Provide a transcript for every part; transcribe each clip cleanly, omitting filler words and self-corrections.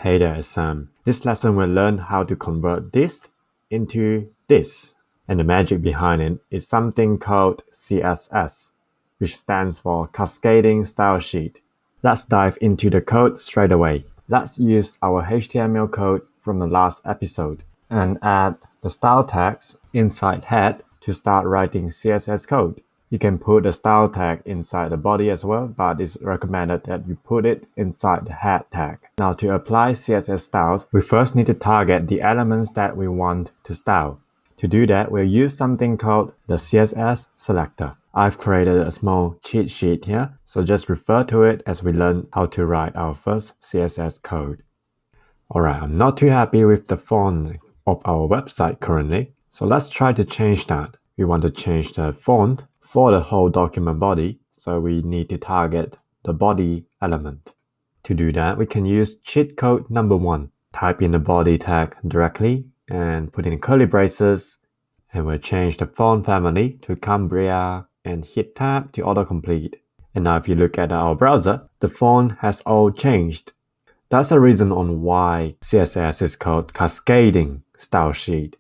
Hey there, Sam. This lesson will learn how to convert this into this. And the magic behind it is something called CSS, which stands for Cascading Style Sheet. Let's dive into the code straight away. Let's use our HTML code from the last episode and add the style tags inside head to start writing CSS code. You can put the style tag inside the body as well, but it's recommended that you put it inside the head tag. Now to apply CSS styles, we first need to target the elements that we want to style. To do that, we'll use something called the CSS selector. I've created a small cheat sheet here, so just refer to it as we learn how to write our first CSS code. Alright, I'm not too happy with the font of our website currently, so let's try to change that. We want to change the font for the whole document body, so we need to target the body element. To do that, we can use cheat code number 1. Type in the body tag directly and put in curly braces, and we'll change the font family to Cambria and hit tab to autocomplete. And now if you look at our browser, the font has all changed. That's a reason on why CSS is called Cascading Style Sheet.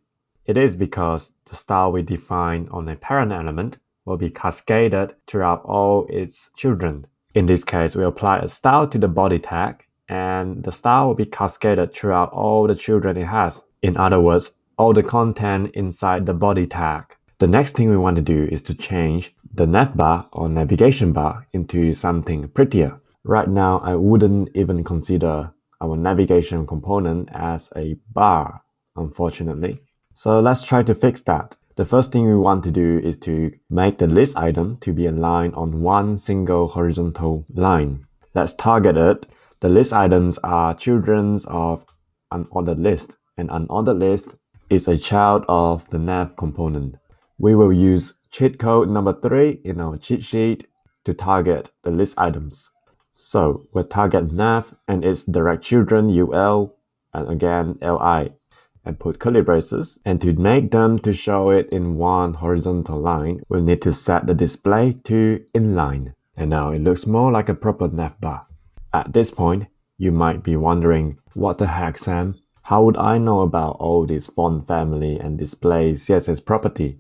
It is because the style we define on a parent element will be cascaded throughout all its children. In this case, we apply a style to the body tag, and the style will be cascaded throughout all the children it has. In other words, all the content inside the body tag. The next thing we want to do is to change the navbar or navigation bar into something prettier. Right now, I wouldn't even consider our navigation component as a bar, unfortunately. So let's try to fix that. The first thing we want to do is to make the list item to be aligned on one single horizontal line. Let's target it. The list items are children of unordered list, and unordered list is a child of the nav component. We will use cheat code number 3 in our cheat sheet to target the list items. So we'll target nav and its direct children ul and again li. And put curly braces, and to make them to show it in one horizontal line, we'll need to set the display to inline. And now it looks more like a proper navbar. At this point, you might be wondering, what the heck, Sam? How would I know about all this font family and display CSS property?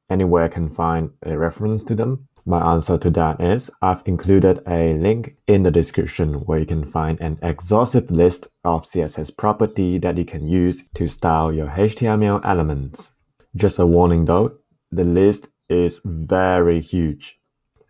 Anywhere I can find a reference to them? My answer to that is I've included a link in the description where you can find an exhaustive list of CSS property that you can use to style your HTML elements. Just a warning though, the list is very huge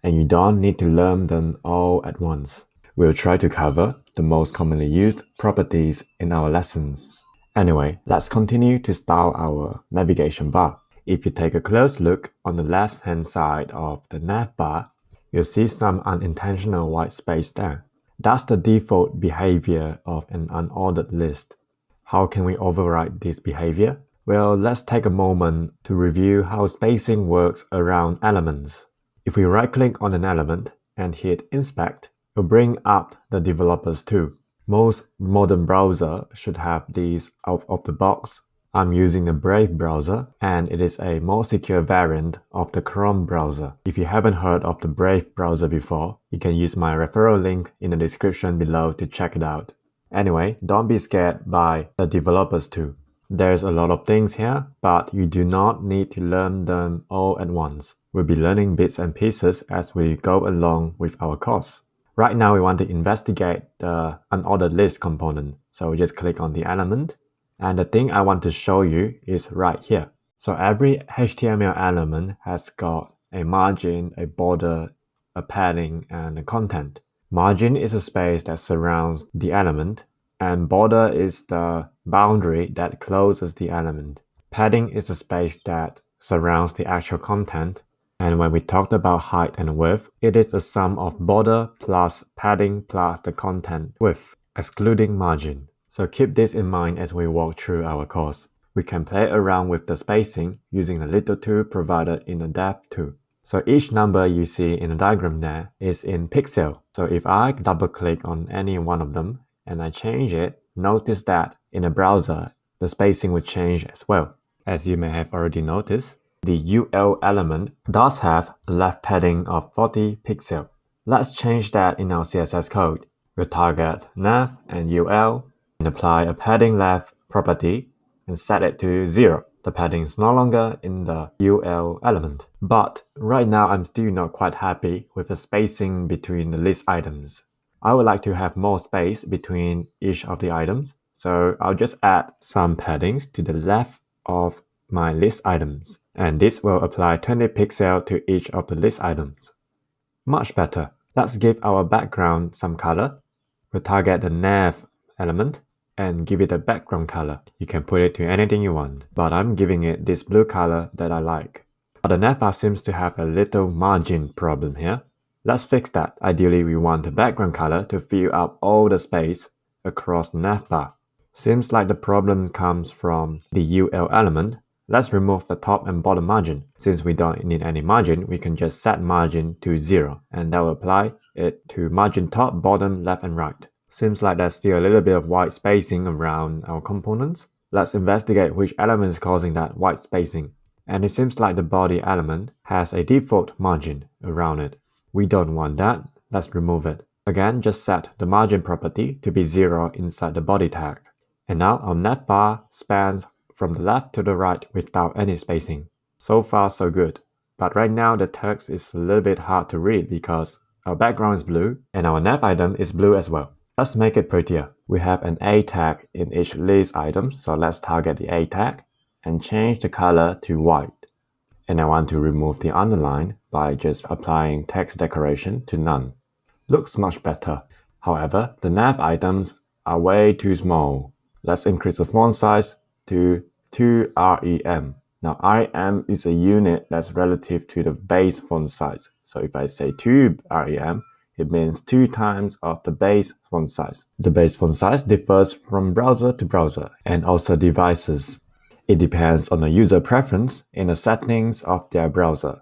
and you don't need to learn them all at once. We'll try to cover the most commonly used properties in our lessons. Anyway, let's continue to style our navigation bar. If you take a close look on the left-hand side of the navbar, you'll see some unintentional white space there. That's the default behavior of an unordered list. How can we override this behavior? Well, let's take a moment to review how spacing works around elements. If we right-click on an element and hit Inspect, it'll bring up the developers too. Most modern browsers should have these out of the box. I'm using the Brave browser, and it is a more secure variant of the Chrome browser. If you haven't heard of the Brave browser before, you can use my referral link in the description below to check it out. Anyway, don't be scared by the developers too. There's a lot of things here, but you do not need to learn them all at once. We'll be learning bits and pieces as we go along with our course. Right now, we want to investigate the unordered list component, so we just click on the element. And the thing I want to show you is right here. So every HTML element has got a margin, a border, a padding, and a content. Margin is a space that surrounds the element, and border is the boundary that closes the element. Padding is a space that surrounds the actual content. And when we talked about height and width, it is the sum of border plus padding plus the content width, excluding margin. So keep this in mind as we walk through our course. We can play around with the spacing using the little tool provided in the depth tool. So each number you see in the diagram there is in pixel. So if I double click on any one of them and I change it, notice that in the browser, the spacing will change as well. As you may have already noticed, the UL element does have a left padding of 40 pixels. Let's change that in our CSS code. We'll target nav and UL and apply a padding left property and set it to 0. The padding is no longer in the UL element. But right now I'm still not quite happy with the spacing between the list items. I would like to have more space between each of the items, so I'll just add some paddings to the left of my list items, and this will apply 20 pixels to each of the list items. Much better. Let's give our background some color. We'll target the nav element and give it a background color. You can put it to anything you want, but I'm giving it this blue color that I like. But the navbar seems to have a little margin problem here. Let's fix that. Ideally, we want the background color to fill up all the space across the navbar. Seems like the problem comes from the UL element. Let's remove the top and bottom margin. Since we don't need any margin, we can just set margin to 0, and that will apply it to margin top, bottom, left, and right. Seems like there's still a little bit of white spacing around our components. Let's investigate which element is causing that white spacing. And it seems like the body element has a default margin around it. We don't want that. Let's remove it. Again, just set the margin property to be 0 inside the body tag. And now our navbar spans from the left to the right without any spacing. So far so good. But right now the text is a little bit hard to read because our background is blue and our nav item is blue as well. Let's make it prettier. We have an A tag in each list item, so let's target the A tag and change the color to white. And I want to remove the underline by just applying text decoration to none. Looks much better. However, the nav items are way too small. Let's increase the font size to 2 rem. Now rem is a unit that's relative to the base font size. So if I say 2 rem, it means 2 times of the base font size. The base font size differs from browser to browser and also devices. It depends on the user preference in the settings of their browser.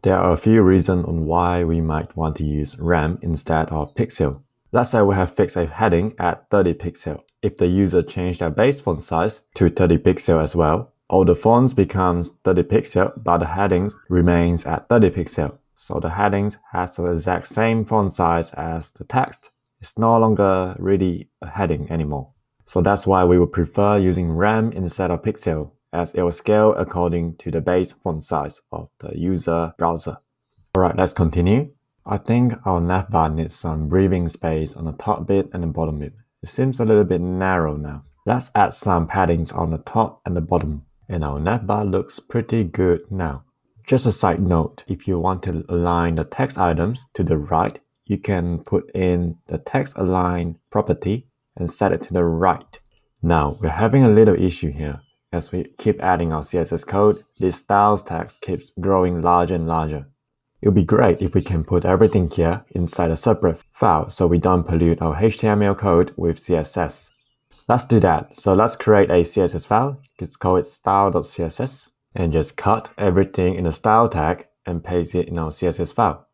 There are a few reasons on why we might want to use rem instead of pixel. Let's say we have fixed a heading at 30 pixels. If the user changed their base font size to 30 pixels as well, all the fonts becomes 30 pixels, but the headings remains at 30 pixels. So the headings has the exact same font size as the text. It's no longer really a heading anymore. So that's why we would prefer using rem instead of pixel, as it will scale according to the base font size of the user browser. Alright, let's continue. I think our navbar needs some breathing space on the top bit and the bottom bit. It seems a little bit narrow now. Let's add some paddings on the top and the bottom. And our navbar looks pretty good now. Just a side note, if you want to align the text items to the right, you can put in the text align property and set it to the right. Now, we're having a little issue here. As we keep adding our CSS code, this styles text keeps growing larger and larger. It would be great if we can put everything here inside a separate file so we don't pollute our HTML code with CSS. Let's do that. So let's create a CSS file. Let's call it style.css and just cut everything in the style tag and paste it in our CSS file.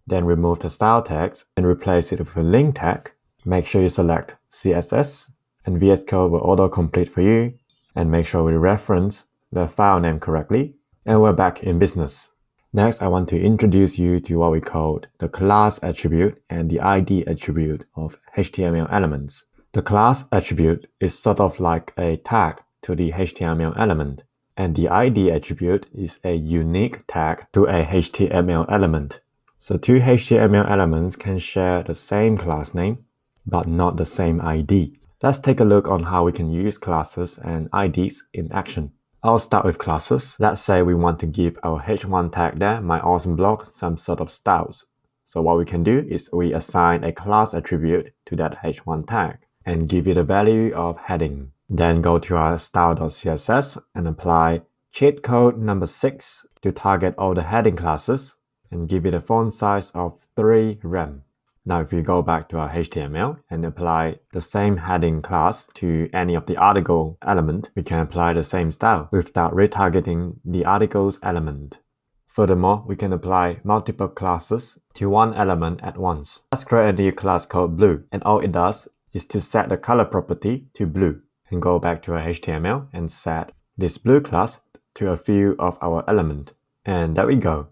Then remove the style tags and replace it with a link tag. Make sure you select CSS and VS Code will auto-complete for you, and make sure we reference the file name correctly, and we're back in business. Next, I want to introduce you to what we call the class attribute and the ID attribute of HTML elements. The class attribute is sort of like a tag to the HTML element, and the ID attribute is a unique tag to a HTML element. So two HTML elements can share the same class name, but not the same ID. Let's take a look on how we can use classes and IDs in action. I'll start with classes. Let's say we want to give our h1 tag there, my awesome blog, some sort of styles. So what we can do is we assign a class attribute to that h1 tag and give it a value of heading. Then go to our style.css and apply cheat code number 6 to target all the heading classes and give it a font size of 3 rem. Now if we go back to our HTML and apply the same heading class to any of the article element, we can apply the same style without retargeting the article's element. Furthermore, we can apply multiple classes to one element at once. Let's create a new class called blue, and all it does is to set the color property to blue, and go back to our HTML and set this blue class to a few of our element. And there we go.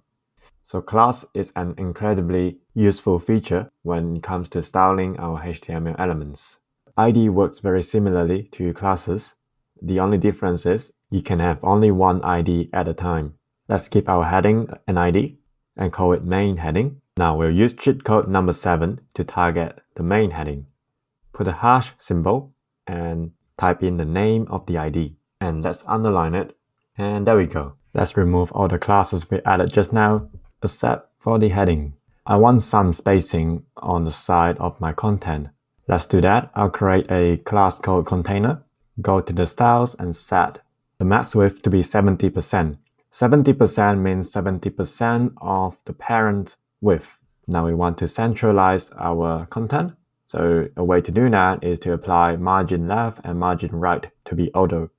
So class is an incredibly useful feature when it comes to styling our HTML elements. ID works very similarly to classes. The only difference is you can have only one ID at a time. Let's give our heading an ID and call it main heading. Now we'll use cheat code number 7 to target the main heading. Put a hash symbol and type in the name of the ID. And let's underline it. And there we go. Let's remove all the classes we added just now, except for the heading. I want some spacing on the side of my content. Let's do that. I'll create a class code container. Go to the styles and set the max width to be 70%. 70% means 70% of the parent width. Now we want to centralize our content. So a way to do that is to apply margin left and margin right to be auto.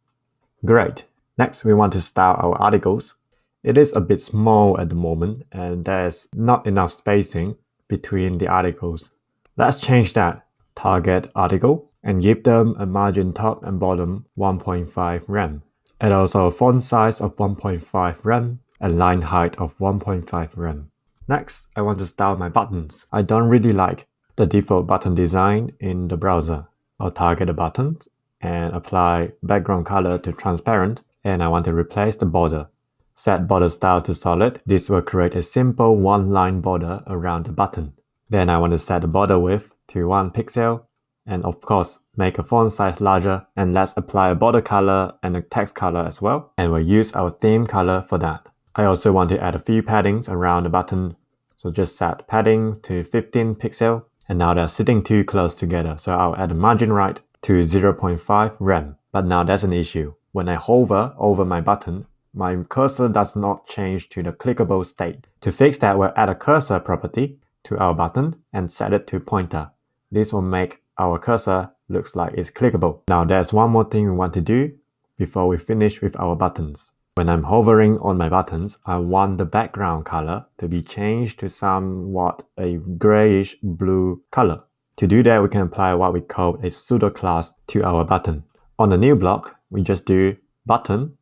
Great. Next, we want to style our articles. It is a bit small at the moment and there's not enough spacing between the articles. Let's change that. Target article and give them a margin top and bottom 1.5 rem. And also a font size of 1.5 rem and line height of 1.5 rem. Next, I want to style my buttons. I don't really like the default button design in the browser. I'll target the buttons and apply background color to transparent, and I want to replace the border. Set border style to solid. This will create a simple one-line border around the button. Then I want to set the border width to 1 pixel, and of course make a font size larger, and let's apply a border color and a text color as well, and we'll use our theme color for that. I also want to add a few paddings around the button, so just set padding to 15 pixel, and now they're sitting too close together, so I'll add a margin right to 0.5 rem. But now there's an issue. When I hover over my button, my cursor does not change to the clickable state. To fix that, we'll add a cursor property to our button and set it to pointer. This will make our cursor looks like it's clickable. Now there's one more thing we want to do before we finish with our buttons. When I'm hovering on my buttons, I want the background color to be changed to somewhat a grayish blue color. To do that, we can apply what we call a pseudo class to our button. On the new block, we just do button,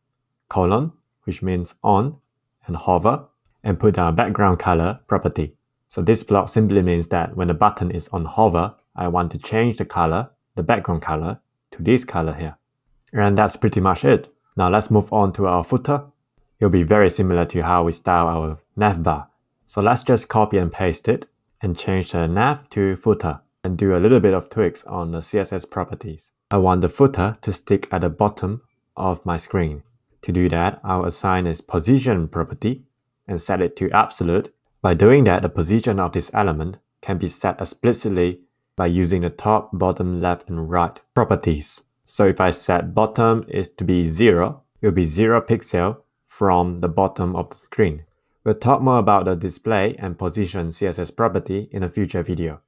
colon, which means on, and hover, and put our background color property. So this block simply means that when the button is on hover, I want to change the color, the background color, to this color here. And that's pretty much it. Now let's move on to our footer. It'll be very similar to how we style our navbar. So let's just copy and paste it and change the nav to footer and do a little bit of tweaks on the CSS properties. I want the footer to stick at the bottom of my screen. To do that, I'll assign its position property and set it to absolute. By doing that, the position of this element can be set explicitly by using the top, bottom, left, and right properties. So if I set bottom is to be 0, it will be 0 pixel from the bottom of the screen. We'll talk more about the display and position CSS property in a future video.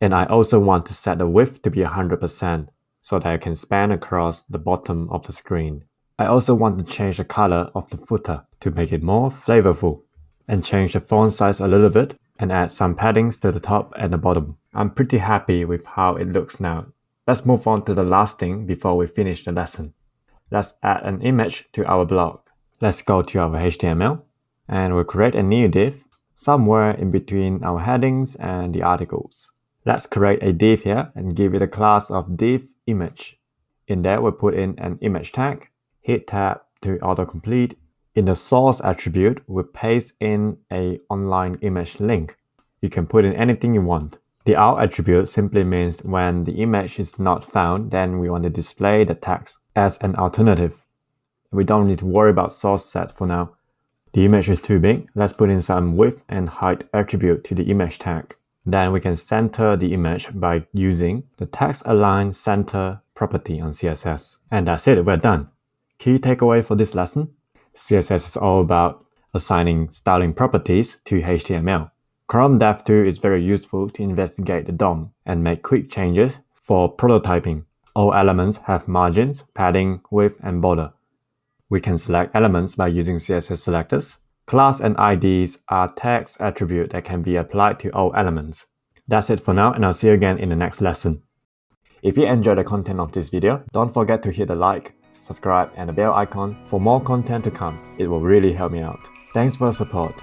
And I also want to set the width to be 100% so that I can span across the bottom of the screen. I also want to change the color of the footer to make it more flavorful and change the font size a little bit and add some paddings to the top and the bottom. I'm pretty happy with how it looks now. Let's move on to the last thing before we finish the lesson. Let's add an image to our blog. Let's go to our HTML and we'll create a new div somewhere in between our headings and the articles. Let's create a div here and give it a class of div image. In there, we'll put in an image tag, hit tab to autocomplete. In the source attribute, we'll paste in an online image link. You can put in anything you want. The out attribute simply means when the image is not found, then we want to display the text as an alternative. We don't need to worry about source set for now. The image is too big. Let's put in some width and height attribute to the image tag. Then we can center the image by using the text align center property on CSS. And that's it, we're done. Key takeaway for this lesson: CSS is all about assigning styling properties to HTML. Chrome Dev2 is very useful to investigate the DOM and make quick changes for prototyping. All elements have margins, padding, width, and border. We can select elements by using CSS selectors. Class and IDs are text attributes that can be applied to all elements. That's it for now, and I'll see you again in the next lesson. If you enjoyed the content of this video, don't forget to hit the like, subscribe, and the bell icon for more content to come. It will really help me out. Thanks for your support.